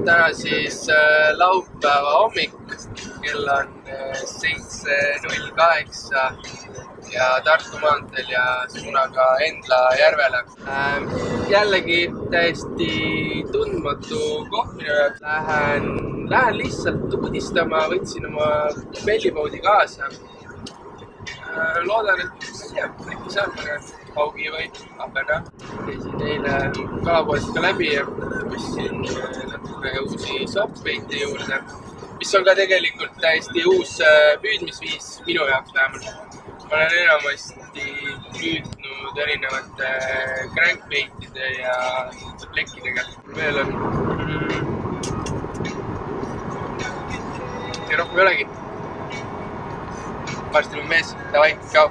Täna siis laupäeva hommik, kell on 7:08 ja Tartu maanteel ja suunaga Endla järvele. Jällegi täiesti tundmatu koht minu jaoks. Lähen lihtsalt uudistama, võtsin oma pellipoodi kaasa. Loodan, et äkki saan mõne haugi või ahvena. Käisin eile kalapoest ka läbi ja võtsin natuke uusi softbait'e juurde, mis on ka tegelikult täiesti uus püüdmisviis minu jaoks vähemalt. Ma olen enamasti püüdnud erinevate crankbait'ide ja plekkidega. Veel on ja rohkem ei olegi. Varsti on mees, davai, tšau!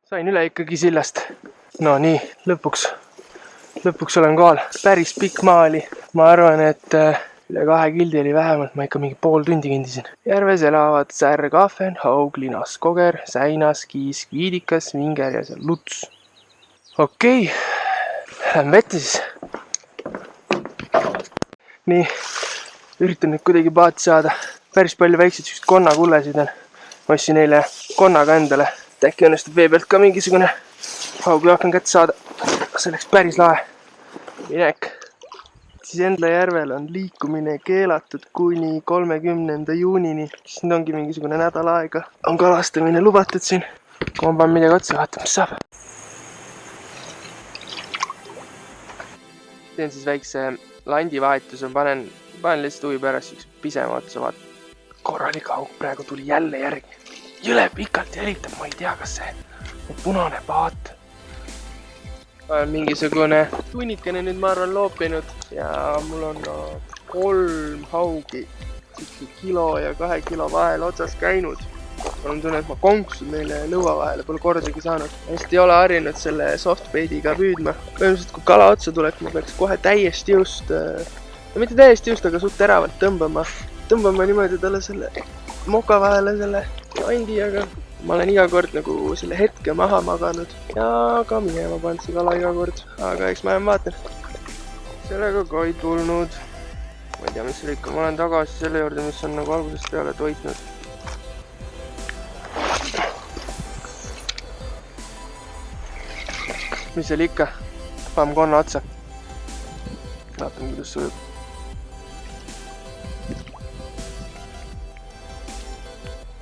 Sain üle ikkagi sillast. No nii, lõpuks olen kohal. Päris pikk maa oli. Ma arvan, et üle 2 kildi oli vähemalt. Ma ikka mingi pool tundi kindisin. Järves elavad särg, ahven, haug, linas, koger, säinas, kiis, viidikas, vinger ja seal luts. Okei, lähen vette siis. Nii, üritan nüüd kuidagi paati saada. Päris palju väikseid süüst konnakullesid on. Ma ostsin neile konnaga endale. Äkki õnnestub vee pealt ka mingisugune haugi hakkan kätte saada. See läks päris lahe. Minek. Siis Endla järvel on liikumine keelatud kuni 30. juunini. Siis nüüd ongi mingisugune nädal aega. On kalastamine lubatud siin. Kui ma panen midagi otsa, vaatame, mis saab. Teen siis väikse landivahetuse. Panen lihtsalt huvi pärast üks pisema otsa. Vaat. Korralik haug praegu tuli jälle järgi. Jõle pikalt jälitab, ma ei tea, kas see punane paat. Olen mingisugune tunnikene nüüd, ma arvan, loopinud ja mul on 3 haugi kilo ja 2 kilo vahel otsas käinud. Mul on tunne, et ma konksud neile lõua vahele, pole kordagi saanud. Hästi ei ole harjunud selle softbaitiga püüdma. Põhimõtteliselt, kui kala otsa tuleb, ma peaks kohe täiesti just, mitte täiesti just, aga suht teravalt tõmbama niimoodi talle selle moka vahele selle andi, aga ma olen iga kord nagu selle hetke maha maganud ja ka minema pannud see kala iga kord, aga eks ma jään vaatan. Sellega ka ei tulnud. Ma ei tea, mis seal ikka, ma olen tagasi selle juurde, mis on nagu algusest peale toitnud. Mis seal ikka? Paneme konna otsa. Vaatame, kuidas sujub.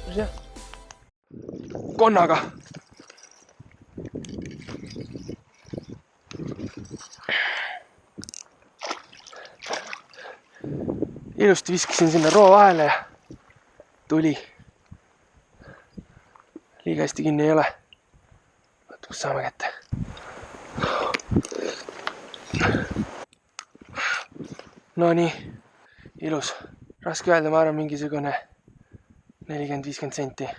Mis jah? Konnaga. Ilusti viskasin sinna roo vahele ja tuli. Liiga hästi kinni ei ole. Vaata, kus saame kätte. No nii, ilus. Raske öelda, ma arvan mingisugune 40-50 senti.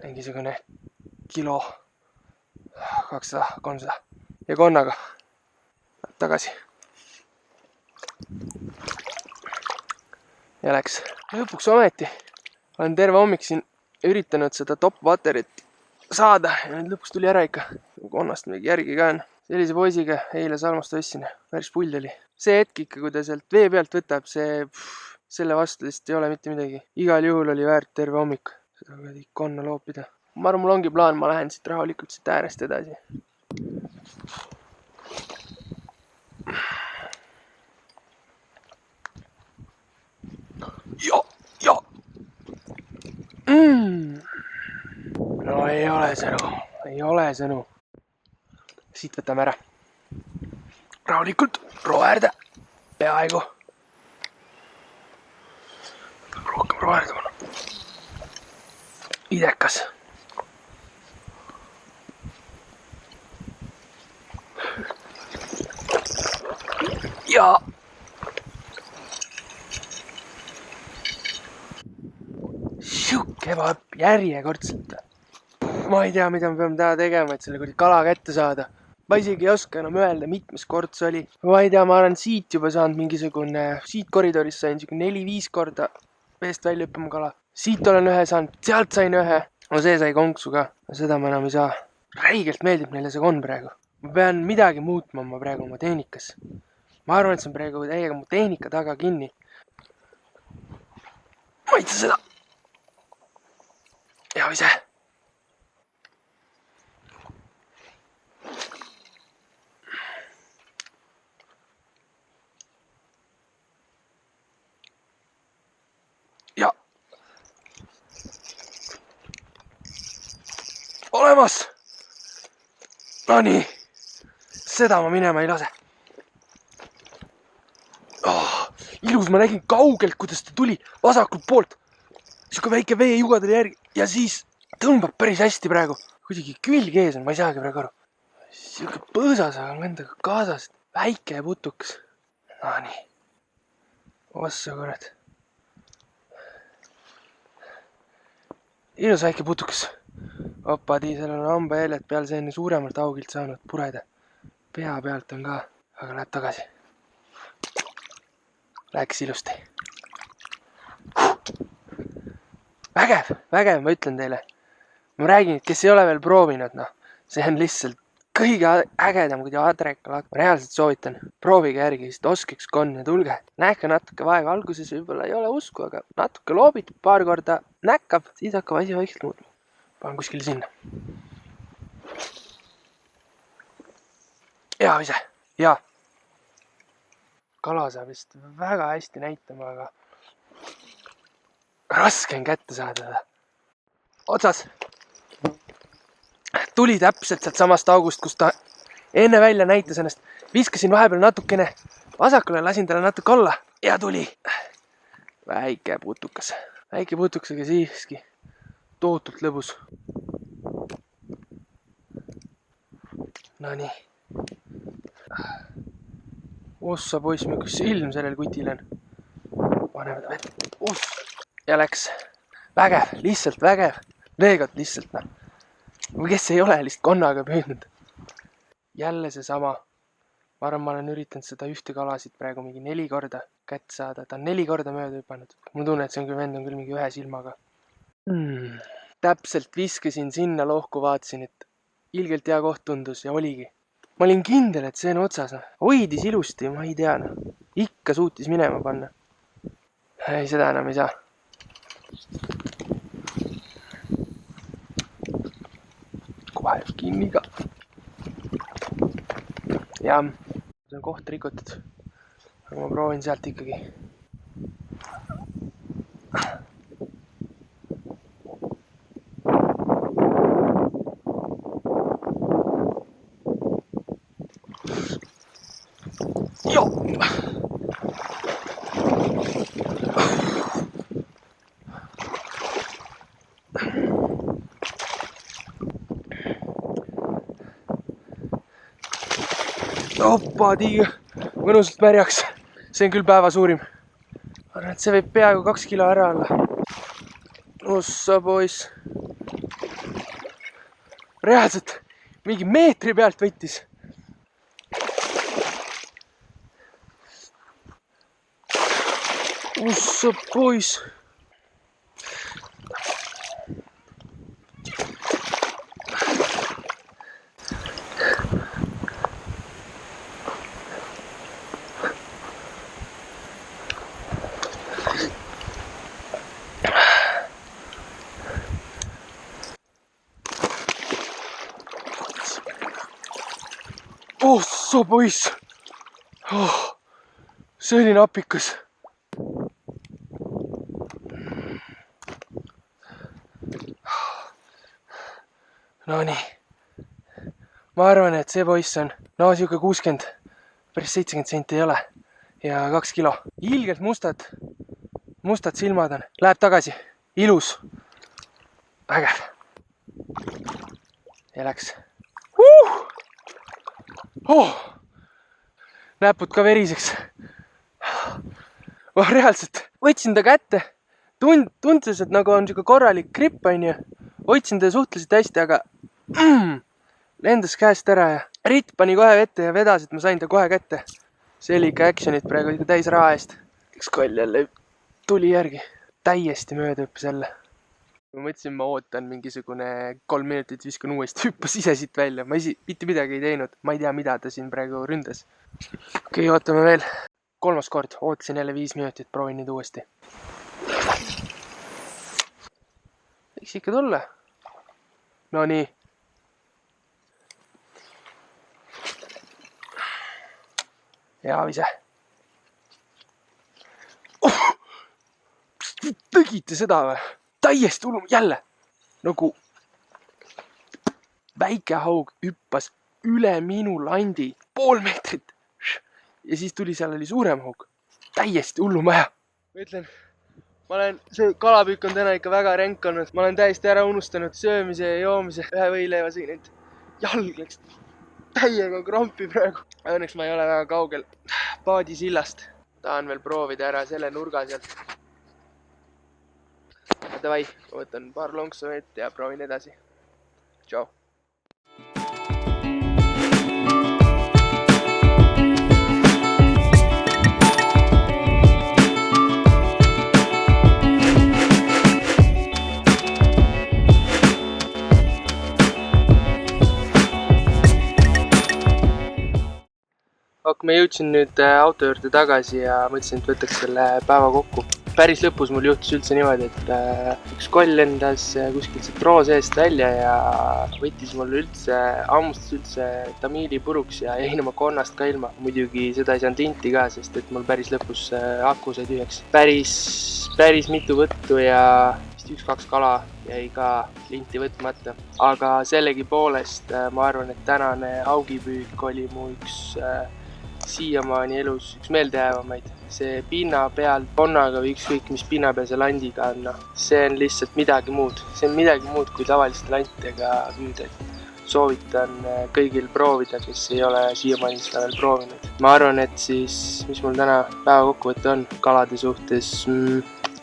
Mingisugune kilo 200-300 ja konnaga tagasi. Ja läks. Lõpuks ometi olen terve hommik siin üritanud seda top waterit saada ja nüüd lõpuks tuli ära ikka. Konnast mingi järgi ka on. Sellise poisiga eile Salmost ostsin. Päris pull oli. See hetk ikka, kui ta sealt vee pealt võtab, selle vastu lihtsalt ei ole mitte midagi. Igal juhul oli väärt terve hommik seda konna loopida. Ma arvan, mul ongi plaan, ma lähen siit rahulikult siit äärest edasi. Ja. ei ole sõnu, ei ole sõnu. Siit võtame ära. Rahulikult, roaäärde, peaaegu. Rohkem roaäärde panna. Idekas. Ja siuke ebaõpp järjekordselt. Ma ei tea, mida me peame täna tegema, et selle kuradi kala kätte saada. Ma isegi ei oska enam öelda, mitmes kord see oli. Ma ei tea, ma olen siit juba saanud mingisugune, siit koridorist sain 4-5 korda veest välja hüppama kala. Siit olen ühe saanud, sealt sain ühe. No see sai konksu ka. Seda ma enam ei saa. Räigelt meeldib neile see kon praegu. Ma pean midagi muutma ma praegu oma tehnikas. Ma arvan, et see on praegu täiega mu tehnika taga kinni. Maitse seda. Ja ise. Ja. Olemas. No nii. Seda ma minema ei lase. Ilus, ma nägin kaugelt, kuidas ta tuli vasakult poolt. Siuke väike veejuga tuli järgi ja siis tõmbab päris hästi praegu. Kuidagi külg ees on, ma ei saagi praegu aru. Siuke põõsas on endaga kaasas. Väike putuks. No nii. Ossa kurat. Ilus väike putuks. Opadi, seal on hambajäljed peal, see on suuremalt augilt saanud pureda. Pea pealt on ka, aga läheb tagasi. Läks ilusti. Vägev, vägev, ma ütlen teile. Ma räägin, et kes ei ole veel proovinud, noh. See on lihtsalt kõige ägedam, kui te adrekalaat. Ma reaalselt soovitan. Proovige järgi, sest oskiks konn ja tulge. Nähke natuke vaega. Alguses võib-olla ei ole usku, aga natuke loobitub paar korda. Näkkab, siis hakkab asi vaikselt muutma. Panen kuskile sinna. Ja ise. Ja. Kala saab vist väga hästi näitama, aga raske on kätte saada. Otsas. Tuli täpselt sealt samast august, kus ta enne välja näitas ennast. Viskasin vahepeal natukene vasakule, lasin talle natuke olla ja tuli. Väike putukas. Väike putukas, aga siiski tohutult lõbus. No nii. Ossa poiss, kus ilm sellel kutil on. Paneme ta vett. Ja läks. Vägev, lihtsalt vägev. Veegot lihtsalt, noh. Või kes ei ole lihtsalt konnaga püüdnud. Jälle see sama. Ma arvan, ma olen üritanud seda ühte kalasid praegu mingi 4 korda kätte saada. Ta on 4 korda mööda hüpanud. Mul tunne, et see on küll vend on küll mingi ühe silmaga. Täpselt viskasin sinna lohku, vaatasin, et ilgelt hea koht tundus ja oligi. Ma olin kindel, et see on otsas. Hoidis ilusti, ma ei tea. Ikka suutis minema panna. Ei, seda enam ei saa. Kohe kinni ka. Ja, see on koht rikutud. Aga ma proovin sealt ikkagi. Joo. Opadi, mõnusalt märjaks. See on küll päeva suurim. Arvan, et see võib peaaegu 2 kilo ära olla. Ossa poiss. Reaalselt mingi meetri pealt võttis. Ossa poiss. Ossa poiss. Oh, see oli napikas. Nonii. Ma arvan, et see poiss on, siuke 60, päris 70 senti ei ole. Ja 2 kilo. Ilgelt mustad silmad on. Läheb tagasi. Ilus. Vägev. Ja läks. Näpud ka veriseks. Ma reaalselt võtsin ta kätte. Tundus, et nagu on siuke korralik gripp, onju. Hoidsin ta suhteliselt hästi, aga lendas käest ära ja Ritt pani kohe vette ja vedas, et ma sain ta kohe kätte. See oli ikka actionit praegu ikka täis raha eest. Üks koll jälle tuli järgi. Täiesti mööda hüppes jälle. Ma mõtlesin, ma ootan mingisugune 3 minutit, viskan uuesti, hüppas ise siit välja. Ma mitte midagi ei teinud. Ma ei tea, mida ta siin praegu ründas. Okei, ootame veel. 3. kord. Ootasin jälle 5 minutit, proovin nüüd uuesti. Võiks ikka tulla. No nii. Ja vise. Tegite seda või? Täiesti hullum jälle. Nagu väike haug hüppas üle minu landi 0,5 meetrit. Ja siis tuli seal oli suurem haug. Täiesti hullum aja. Ma ütlen, see kalapüük on täna ikka väga ränk olnud. Ma olen täiesti ära unustanud söömise ja joomise. Ühe võileiva sõin, et jalg läks täiega krampi praegu. Õnneks ma ei ole väga kaugel paadisillast. Tahan veel proovida ära selle nurga sealt. Davai, ma võtan paar lonksu vett ja proovin edasi. Tšau. Ma jõudsin nüüd auto juurde tagasi ja mõtlesin, et võtaks selle päeva kokku. Päris lõpus mul juhtus üldse niimoodi, et üks koll lendas kuskilt see troo seest välja ja võttis mul hammustas üldse tamiili puruks ja jäin oma konnast ka ilma. Muidugi seda ei saanud linti ka, sest et mul päris lõpus aku sai tühjaks. Päris mitu võttu ja vist 1-2 kala jäi ka linti võtmata. Aga sellegi poolest ma arvan, et tänane haugipüük oli mu üks siiamaani elus üks meeldejäävamaid. See pinna peal ponnaga või ükskõik mis pinna peal see landiga on, see on lihtsalt midagi muud. See on midagi muud kui tavaliste lantidega püüda. Soovitan kõigil proovida, kes ei ole siiamaani seda veel proovinud. Ma arvan, et siis, mis mul täna päeva kokkuvõte on kalade suhtes,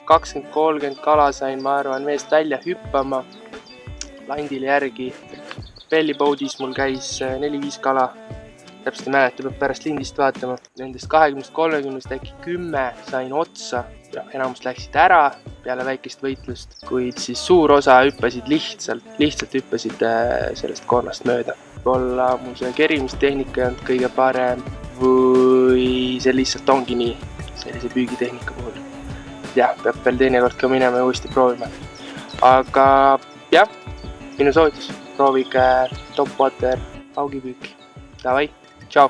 20-30 kala sain, ma arvan, meest välja hüppama landile järgi. Bellyboatis mul käis 4-5 kala. Täpselt ei mäleta, peab pärast lindist vaatama. Nendest 20-30 äkki 10 sain otsa ja enamust läksid ära peale väikest võitlust, kuid siis suur osa hüppasid lihtsalt hüppasid sellest konnast mööda. Võib-olla mul see kerimistehnika ei olnud kõige parem või see lihtsalt ongi nii sellise püügitehnika puhul. Jah, peab veel teinekord ka minema ja uuesti proovima. Aga jah, minu soovitus, proovige topwater haugipüüki. Davai! Ciao!